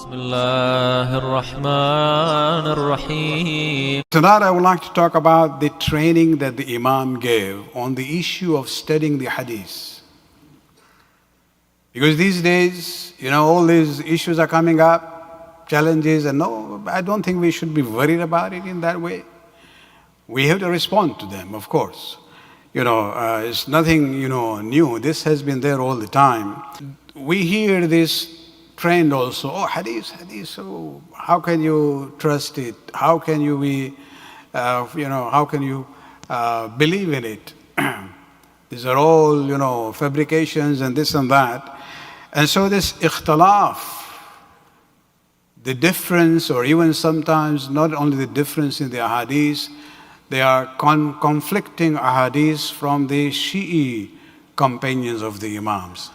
بسم الله الرحمن الرحيم. Tonight I would like to talk about the training that the Imam gave on the issue of studying the Hadith. Because these days, all these issues are coming up, challenges, and no, I don't think we should be worried about it in that way. We have to respond to them, of course. It's nothing, new. This has been there all the time. We hear this trend also, hadith, so how can you trust it? How can you be, how can you believe in it? These are all, fabrications and this and that. And so this ikhtilaf, the difference, or even sometimes not only the difference in the ahadith, they are conflicting ahadith from the Shi'i companions of the Imams.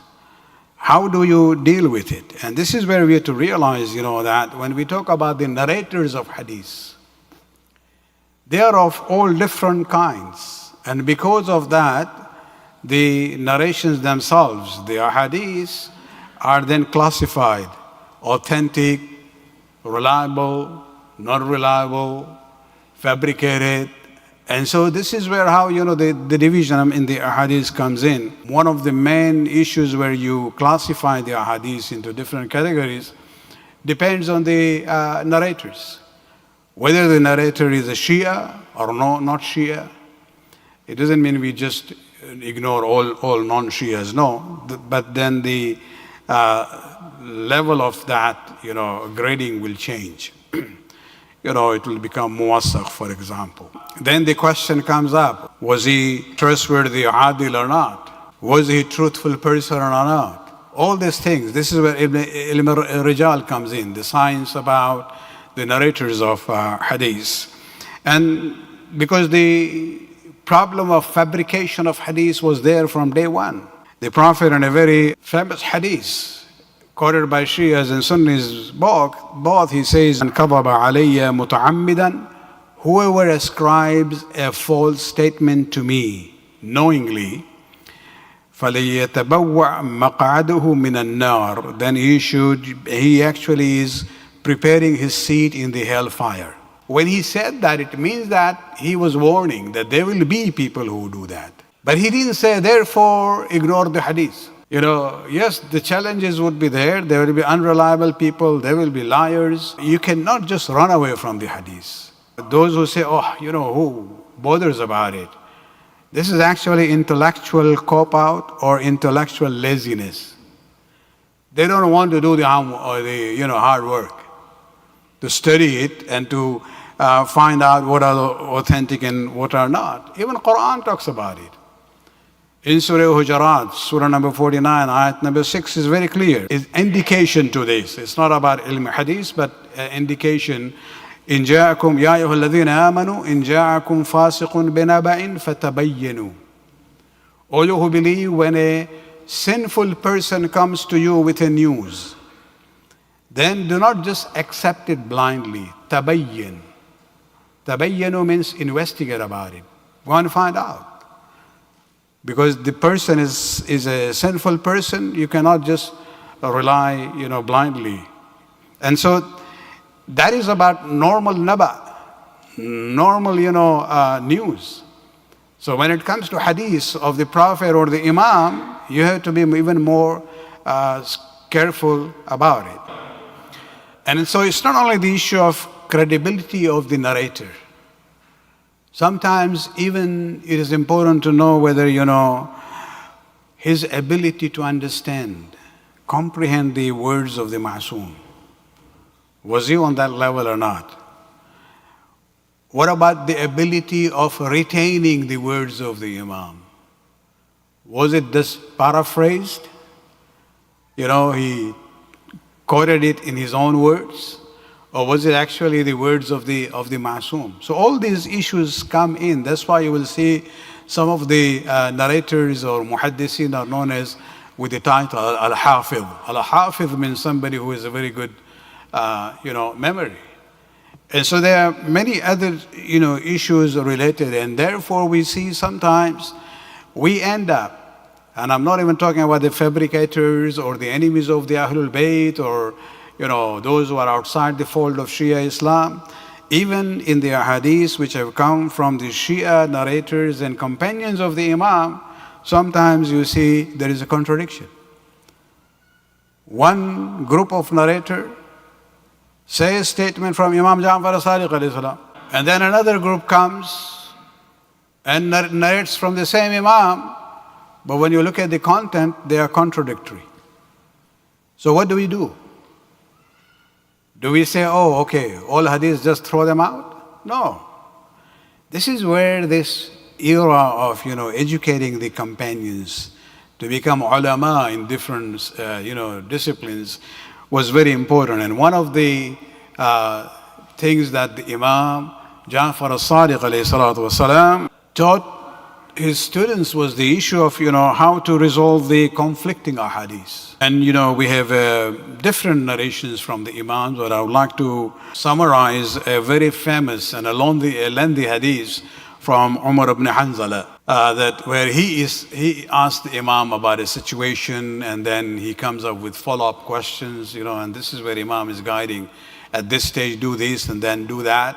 How do you deal with it? And this is where we have to realize, that when we talk about the narrators of hadith, they are of all different kinds. And because of that, the narrations themselves, the ahadith, are then classified: authentic, reliable, not reliable, fabricated. And so this is where how, the division in the ahadith comes in. One of the main issues where you classify the ahadith into different categories depends on the narrators. Whether the narrator is a Shia or not Shia. It doesn't mean we just ignore all non-Shias, no. But then the level of that, grading will change. It will become muwassaq, for example. Then the question comes up, was he trustworthy, adil or not? Was he a truthful person or not? All these things, this is where ilm al-rijal comes in, the science about the narrators of hadith. And because the problem of fabrication of hadith was there from day one. The Prophet, in a very famous hadith, quoted by Shias and Sunnis both, he says, "Man kadhaba alayya muta'ammidan," whoever ascribes a false statement to me knowingly, فَلَيَتَبَوَّعْ مَقْعَدُهُ مِنَ النَّارِ, then he actually is preparing his seat in the hellfire. When he said that, it means that he was warning that there will be people who do that. But he didn't say, therefore, ignore the hadith. Yes, the challenges would be there. There will be unreliable people. There will be liars. You cannot just run away from the hadith. Those who say, who bothers about it? This is actually intellectual cop-out or intellectual laziness. They don't want to do the hard work to study it and to find out what are authentic and what are not. Even Qur'an talks about it. In Surah Hujarat, Surah number 49, ayat number 6 is very clear. It's indication to this. It's not about ilm hadith, but indication. إن جاءكم يا أيها الذين آمنوا إن جاءكم فاسق بنبأ فتبينوا. All you who believe, when a sinful person comes to you with a news, then do not just accept it blindly. Tabayyin. Tabayyanu means investigate about it. Go and find out. Because the person is a sinful person, you cannot just rely, blindly. And so that is about normal naba, normal, news. So when it comes to hadith of the Prophet or the Imam, you have to be even more careful about it. And so it's not only the issue of credibility of the narrator. Sometimes even it is important to know whether, his ability to understand, comprehend the words of the Ma'soom. Was he on that level or not? What about the ability of retaining the words of the Imam? Was it just paraphrased? He quoted it in his own words? Or was it actually the words of the Ma'soom? So all these issues come in. That's why you will see some of the narrators or muhaddithin are known as with the title Al-Hafiz. Al-Hafiz means somebody who has a very good, memory. And so there are many other, issues related. And therefore we see sometimes we end up, and I'm not even talking about the fabricators or the enemies of the Ahlul Bayt or those who are outside the fold of Shia Islam. Even in the Ahadith which have come from the Shia narrators and companions of the Imam, sometimes you see there is a contradiction. One group of narrator say a statement from Imam Ja'far Sadiq alayhi salam, and then another group comes and narrates from the same Imam, but when you look at the content, they are contradictory. So what do we do? Do we say, oh, okay, all hadiths, just throw them out? No. This is where this era of, educating the companions to become ulama in different, disciplines was very important. And one of the things that the Imam Ja'far al-Sadiq alayhi salatu wasalam taught his students was the issue of, how to resolve the conflicting ahadith. And, we have different narrations from the Imams, but I would like to summarize a very famous and a lengthy hadith from Umar ibn Hanzala, that where he asked the Imam about a situation, and then he comes up with follow-up questions, and this is where Imam is guiding. At this stage, do this and then do that.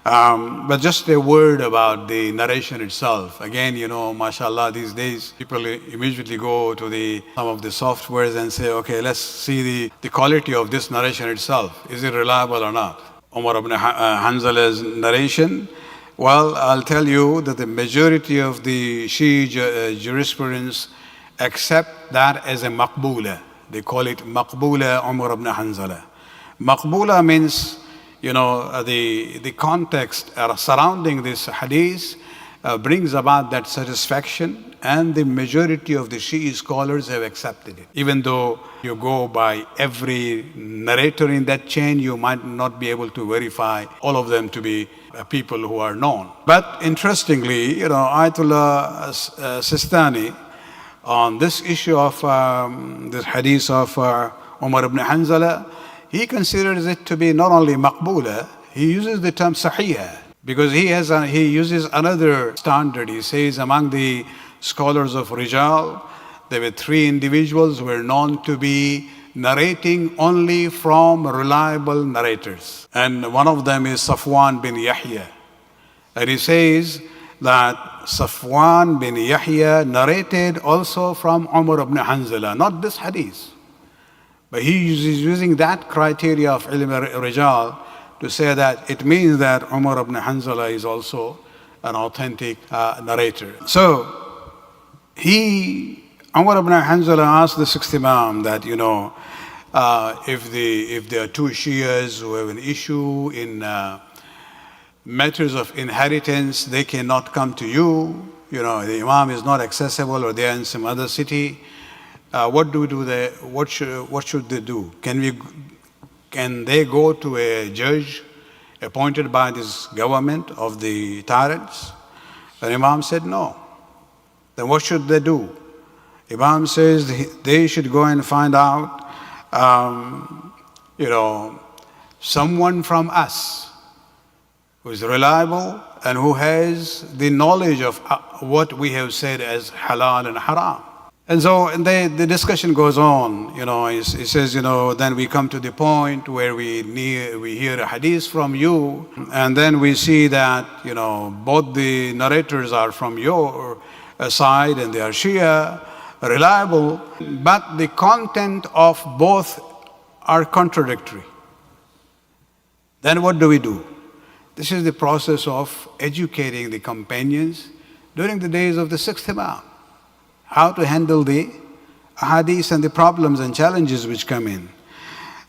But just a word about the narration itself. Again, mashallah, these days people immediately go to some of the softwares and say, okay, let's see the quality of this narration itself. Is it reliable or not? Umar ibn Hanzala's narration. Well, I'll tell you that the majority of the Shi'i jurisprudence accept that as a maqbula. They call it maqbula Umar ibn Hanzala. Maqbula means, the context surrounding this hadith brings about that satisfaction, and the majority of the Shi'i scholars have accepted it. Even though you go by every narrator in that chain, you might not be able to verify all of them to be people who are known. But interestingly, Ayatollah Sistani, on this issue of this hadith of Umar ibn Hanzala, he considers it to be not only maqbula, he uses the term sahiha, because he uses another standard. He says among the scholars of Rijal, there were 3 individuals who were known to be narrating only from reliable narrators. And one of them is Safwan bin Yahya. And he says that Safwan bin Yahya narrated also from Umar ibn Hanzala, not this hadith. But he is using that criteria of ilm rijal to say that it means that Umar ibn Hanzala is also an authentic narrator. So Umar ibn Hanzala asked the 6th Imam that, if there are 2 Shias who have an issue in matters of inheritance, they cannot come to you. The Imam is not accessible, or they are in some other city. What do we do there? What should they do? Can they go to a judge appointed by this government of the tyrants? And Imam said no. Then what should they do? Imam says they should go and find out, someone from us who is reliable and who has the knowledge of what we have said as halal and haram. And so the discussion goes on, he says, then we come to the point where we hear a hadith from you, and then we see that, both the narrators are from your side and they are Shia, reliable, but the content of both are contradictory. Then what do we do? This is the process of educating the companions during the days of the 6th Imam. How to handle the hadith and the problems and challenges which come in.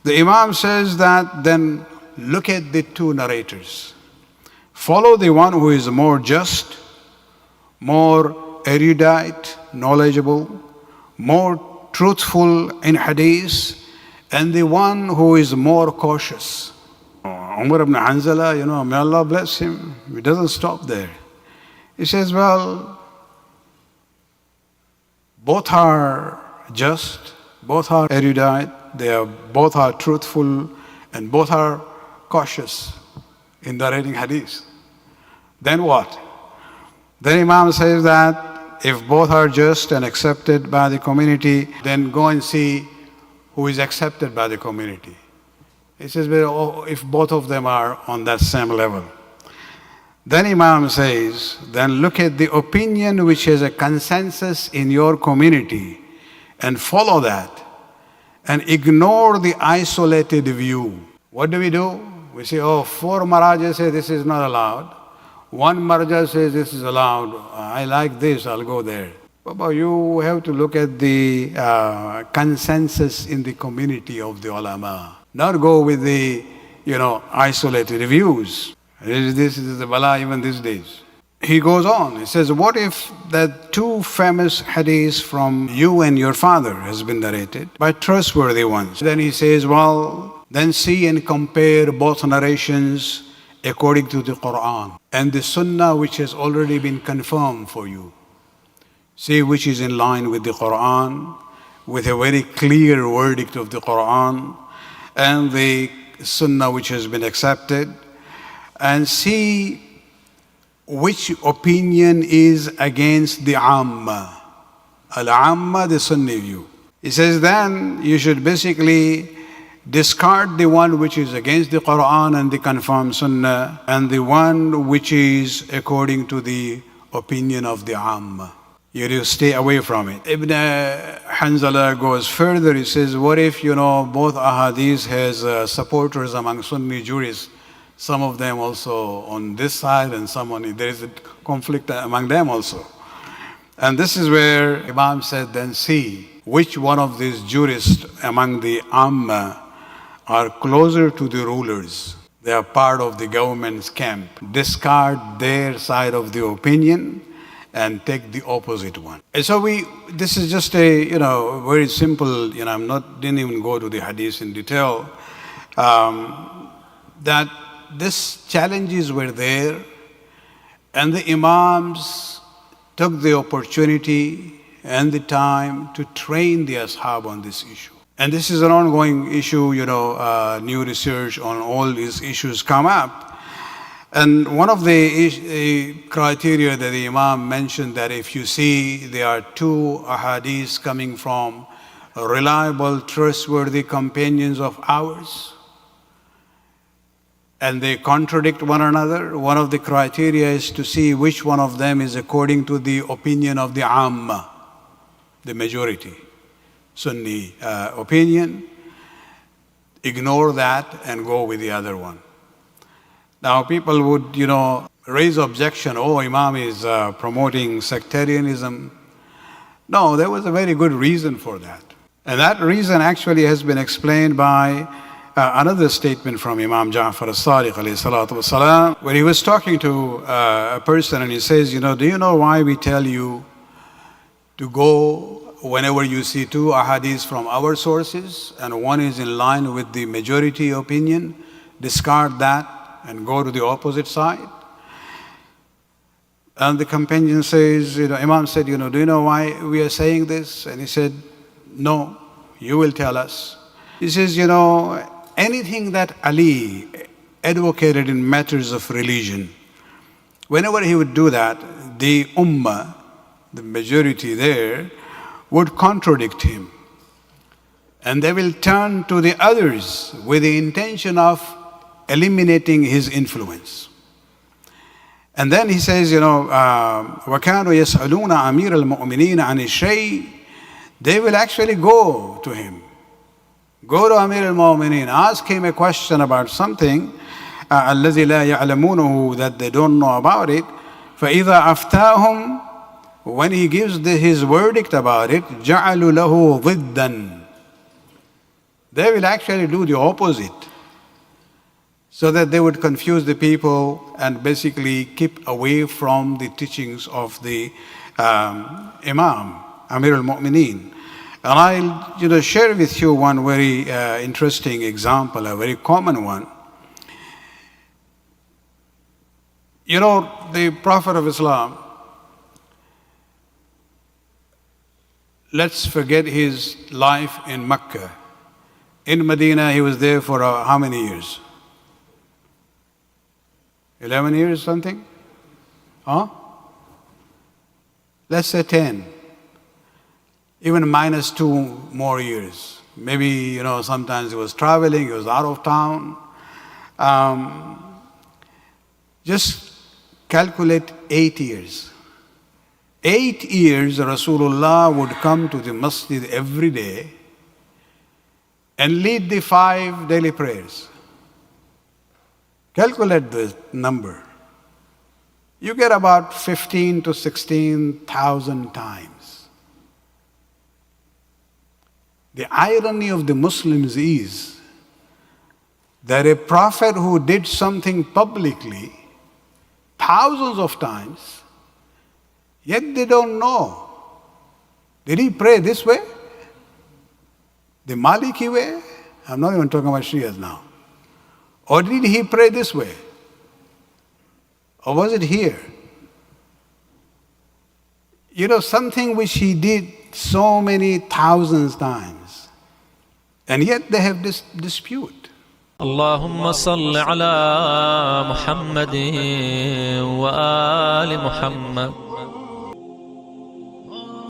The Imam says that then look at the 2 narrators. Follow the one who is more just, more erudite, knowledgeable, more truthful in hadith, and the one who is more cautious. Umar ibn Hanzala, may Allah bless him, he doesn't stop there. He says, well, both are just, both are erudite, both are truthful, and both are cautious in narrating hadith. Then what? Then Imam says that if both are just and accepted by the community, then go and see who is accepted by the community. He says, well, if both of them are on that same level. Then Imam says, then look at the opinion which has a consensus in your community and follow that and ignore the isolated view. What do? We say, oh, 4 Maharajas say this is not allowed. 1 Maharaja says this is allowed. I like this, I'll go there. But you have to look at the consensus in the community of the ulama. Not go with the, isolated views. This is the bala even these days. He goes on, he says, what if that 2 famous hadiths from you and your father has been narrated by trustworthy ones? Then he says, well, then see and compare both narrations according to the Qur'an and the Sunnah which has already been confirmed for you. See which is in line with the Qur'an, with a very clear verdict of the Qur'an and the Sunnah which has been accepted, and see which opinion is against the Amma. Al-Amma, the Sunni view. He says then you should basically discard the one which is against the Qur'an and the confirmed Sunnah and the one which is according to the opinion of the Amma. You have to stay away from it. Ibn Hanzala goes further. He says, what if, both ahadith has supporters among Sunni jurists, some of them also on this side and some on it. There is a conflict among them also. And this is where Imam said, then see which one of these jurists among the Amma are closer to the rulers. They are part of the government's camp. Discard their side of the opinion and take the opposite one. And so this is just a, very simple, didn't even go to the hadith in detail, that these challenges were there and the Imams took the opportunity and the time to train the Ashab on this issue. And this is an ongoing issue, new research on all these issues come up. And one of the criteria that the Imam mentioned, that if you see there are 2 ahadiths coming from reliable, trustworthy companions of ours, and they contradict one another, one of the criteria is to see which one of them is according to the opinion of the Amma, the majority, Sunni opinion. Ignore that and go with the other one. Now people would, raise objection, oh, Imam is promoting sectarianism. No, there was a very good reason for that. And that reason actually has been explained by another statement from Imam Ja'far al-Sadiq alayhi salatu wasalam, where he was talking to a person and he says, do you know why we tell you to go whenever you see 2 ahadiths from our sources and one is in line with the majority opinion, discard that and go to the opposite side? And the companion says, Imam said, do you know why we are saying this? And he said, no, you will tell us. He says, anything that Ali advocated in matters of religion, whenever he would do that, the ummah, the majority there, would contradict him. And they will turn to the others with the intention of eliminating his influence. And then he says, وَكَانُوا يَسْأَلُونَ أَمِيرَ الْمُؤْمِنِينَ عَنِ الشَّيْءِ. They will actually go to him. Go to Amir al-Mu'mineen, ask him a question about something, الَّذِي لَا يَعْلَمُونَهُ, that they don't know about it. فَإِذَا أَفْتَاهُمْ, when he gives his verdict about it, جَعَلُوا لَهُ ضِدًّا. They will actually do the opposite, so that they would confuse the people and basically keep away from the teachings of the Imam, Amir al-Mu'mineen. And I'll share with you one very interesting example, a very common one. The Prophet of Islam, let's forget his life in Mecca. In Medina, he was there for how many years? 11 years, something? Huh? Let's say 10. Even minus 2 more years. Maybe, sometimes he was traveling, he was out of town. Just calculate 8 years. 8 years Rasulullah would come to the masjid every day and lead the 5 daily prayers. Calculate the number. You get about 15 to 16,000 times. The irony of the Muslims is that a prophet who did something publicly thousands of times, yet they don't know. Did he pray this way? The Maliki way? I'm not even talking about Shias now. Or did he pray this way? Or was it here? Something which he did so many thousands times, and yet they have this dispute. اللهم صل على محمد وآل محمد